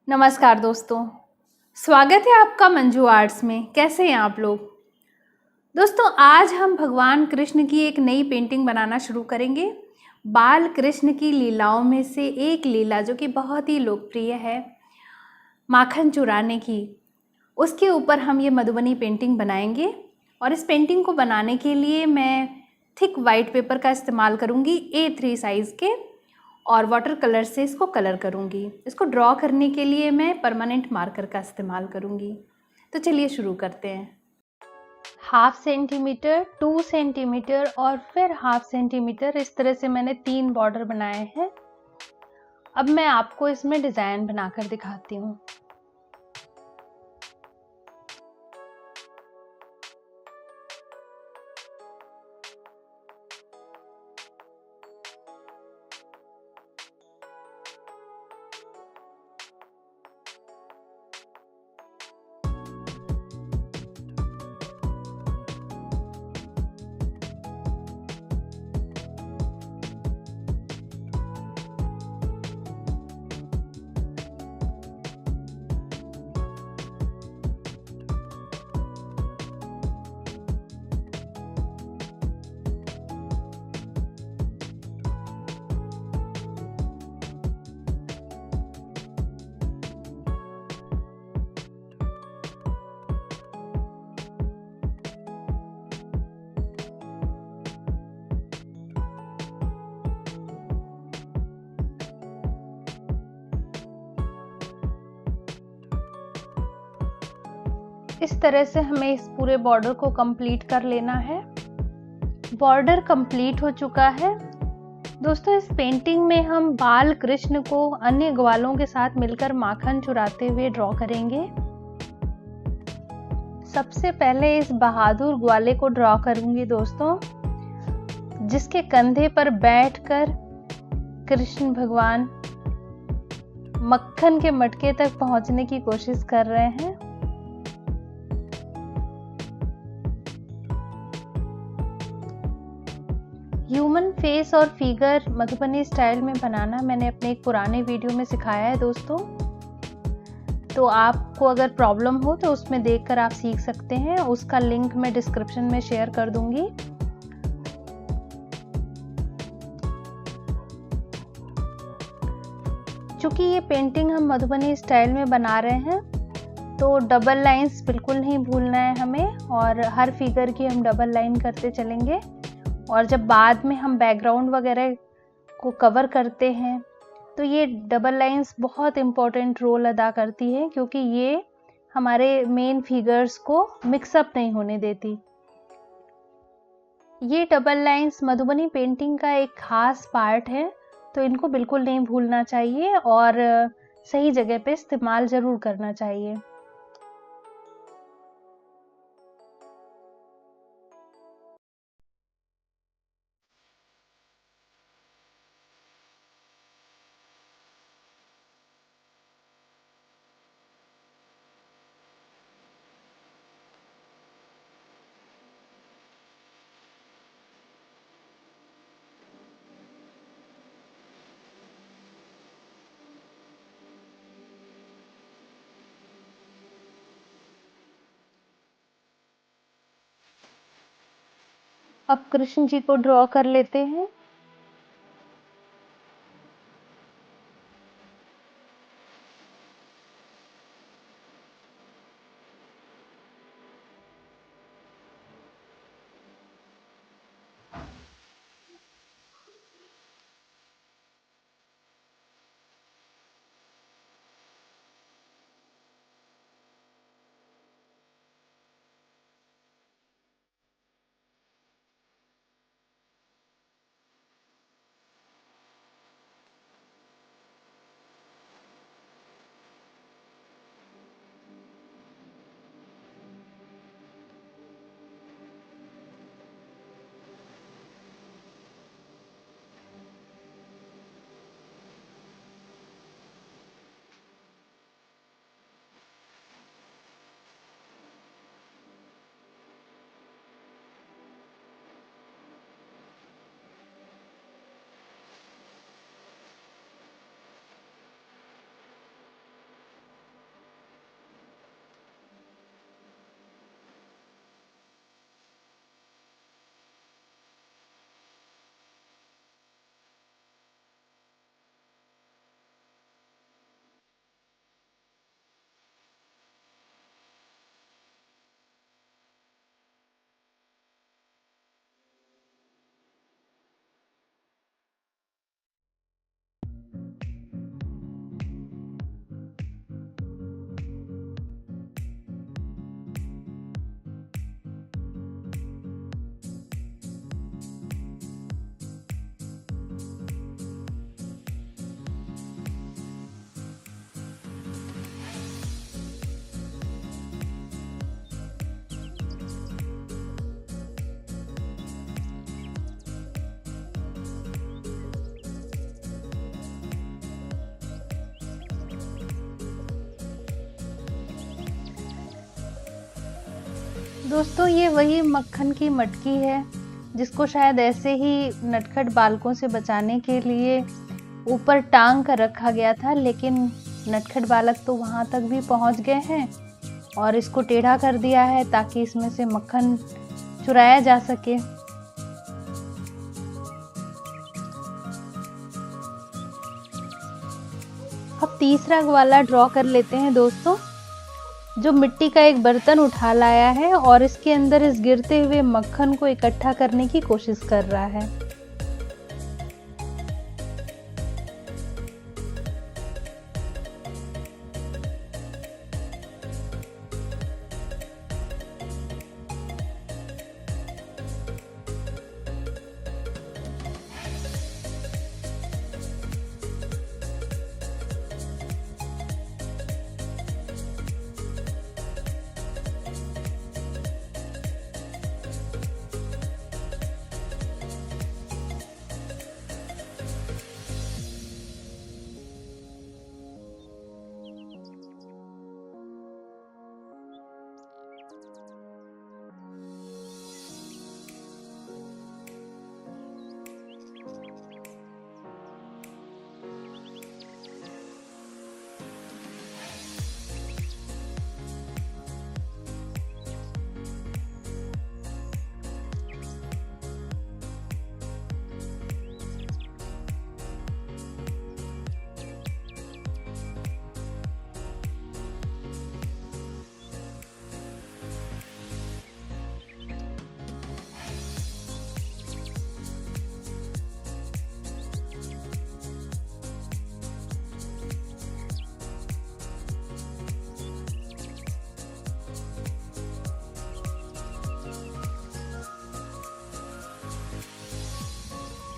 नमस्कार दोस्तों, स्वागत है आपका मंजू आर्ट्स में। कैसे हैं आप लोग? दोस्तों, आज हम भगवान कृष्ण की एक नई पेंटिंग बनाना शुरू करेंगे। बाल कृष्ण की लीलाओं में से एक लीला जो कि बहुत ही लोकप्रिय है, माखन चुराने की, उसके ऊपर हम ये मधुबनी पेंटिंग बनाएंगे। और इस पेंटिंग को बनाने के लिए मैं थिक वाइट पेपर का इस्तेमाल करूँगी, A3 साइज़ के, और वाटर कलर से इसको कलर करूँगी। इसको ड्रॉ करने के लिए मैं परमानेंट मार्कर का इस्तेमाल करूँगी। तो चलिए शुरू करते हैं। 1/2 सेंटीमीटर, 2 सेंटीमीटर और फिर 1/2 सेंटीमीटर, इस तरह से मैंने 3 बॉर्डर बनाए हैं। अब मैं आपको इसमें डिज़ाइन बनाकर दिखाती हूँ। इस तरह से हमें इस पूरे बॉर्डर को कंप्लीट कर लेना है। बॉर्डर कंप्लीट हो चुका है। दोस्तों, इस पेंटिंग में हम बाल कृष्ण को अन्य ग्वालों के साथ मिलकर माखन चुराते हुए ड्रॉ करेंगे। सबसे पहले इस बहादुर ग्वाले को ड्रॉ करूंगी दोस्तों, जिसके कंधे पर बैठकर कृष्ण भगवान मक्खन के मटके तक पहुंचने की कोशिश कर रहे हैं। ह्यूमन फेस और फिगर मधुबनी स्टाइल में बनाना मैंने अपने एक पुराने वीडियो में सिखाया है दोस्तों, तो आपको अगर प्रॉब्लम हो तो उसमें देखकर आप सीख सकते हैं। उसका लिंक मैं डिस्क्रिप्शन में शेयर कर दूंगी। चूंकि ये पेंटिंग हम मधुबनी स्टाइल में बना रहे हैं, तो डबल लाइंस बिल्कुल नहीं भूलना है हमें, और हर फिगर की हम डबल लाइन करते चलेंगे। और जब बाद में हम बैकग्राउंड वगैरह को कवर करते हैं, तो ये डबल लाइंस बहुत इम्पोर्टेंट रोल अदा करती है, क्योंकि ये हमारे मेन फिगर्स को मिक्सअप नहीं होने देती। ये डबल लाइंस मधुबनी पेंटिंग का एक खास पार्ट है, तो इनको बिल्कुल नहीं भूलना चाहिए और सही जगह पे इस्तेमाल ज़रूर करना चाहिए। अब कृष्ण जी को ड्रॉ कर लेते हैं। दोस्तों ये वही मक्खन की मटकी है जिसको शायद ऐसे ही नटखट बालकों से बचाने के लिए ऊपर टांग कर रखा गया था, लेकिन नटखट बालक तो वहां तक भी पहुंच गए हैं और इसको टेढ़ा कर दिया है ताकि इसमें से मक्खन चुराया जा सके। अब तीसरा वाला ड्रॉ कर लेते हैं दोस्तों, जो मिट्टी का एक बर्तन उठा लाया है और इसके अंदर इस गिरते हुए मक्खन को इकट्ठा करने की कोशिश कर रहा है।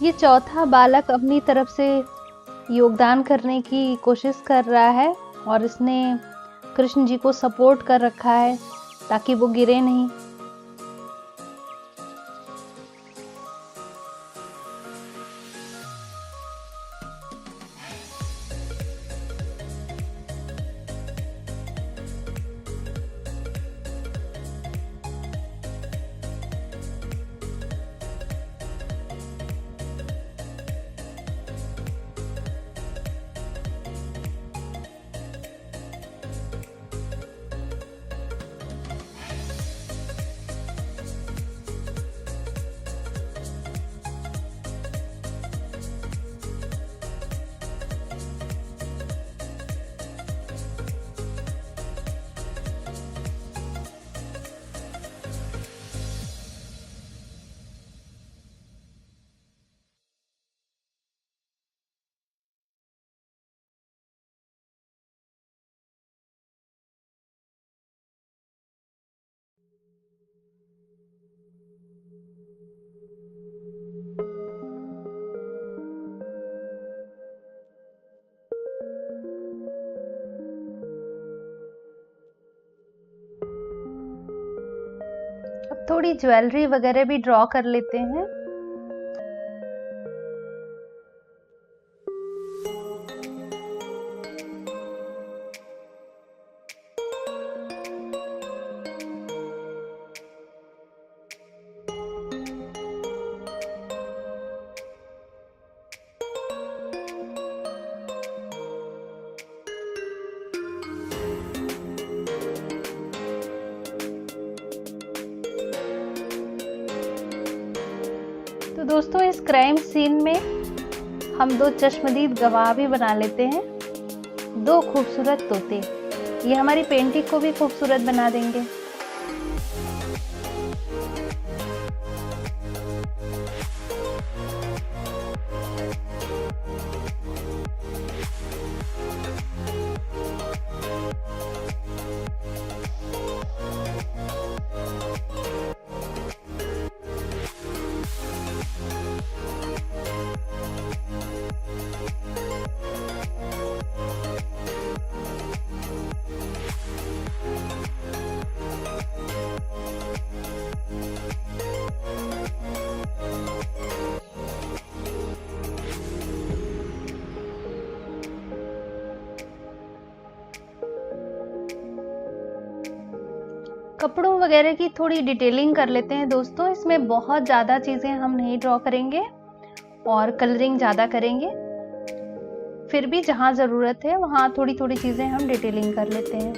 ये चौथा बालक अपनी तरफ से योगदान करने की कोशिश कर रहा है और इसने कृष्ण जी को सपोर्ट कर रखा है ताकि वो गिरे नहीं। अब थोड़ी ज्वेलरी वगैरह भी ड्रॉ कर लेते हैं। तो दोस्तों इस क्राइम सीन में हम दो चश्मदीद गवाह भी बना लेते हैं, दो खूबसूरत तोते। ये हमारी पेंटिंग को भी खूबसूरत बना देंगे। कपड़ों वगैरह की थोड़ी डिटेलिंग कर लेते हैं दोस्तों। इसमें बहुत ज़्यादा चीज़ें हम नहीं ड्रॉ करेंगे और कलरिंग ज़्यादा करेंगे, फिर भी जहाँ ज़रूरत है वहाँ थोड़ी थोड़ी चीज़ें हम डिटेलिंग कर लेते हैं।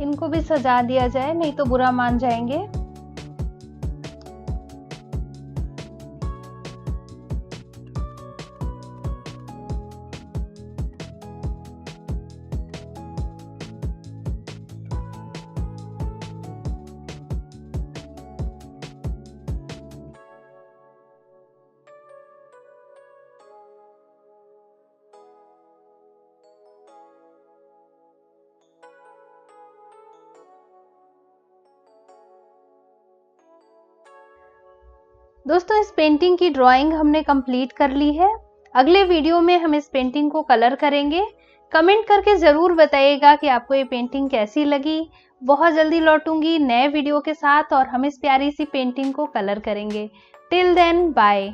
इनको भी सजा दिया जाए, नहीं तो बुरा मान जाएंगे। दोस्तों इस पेंटिंग की ड्राइंग हमने कंप्लीट कर ली है। अगले वीडियो में हम इस पेंटिंग को कलर करेंगे। कमेंट करके ज़रूर बताइएगा कि आपको ये पेंटिंग कैसी लगी। बहुत जल्दी लौटूंगी नए वीडियो के साथ और हम इस प्यारी सी पेंटिंग को कलर करेंगे। Till then bye.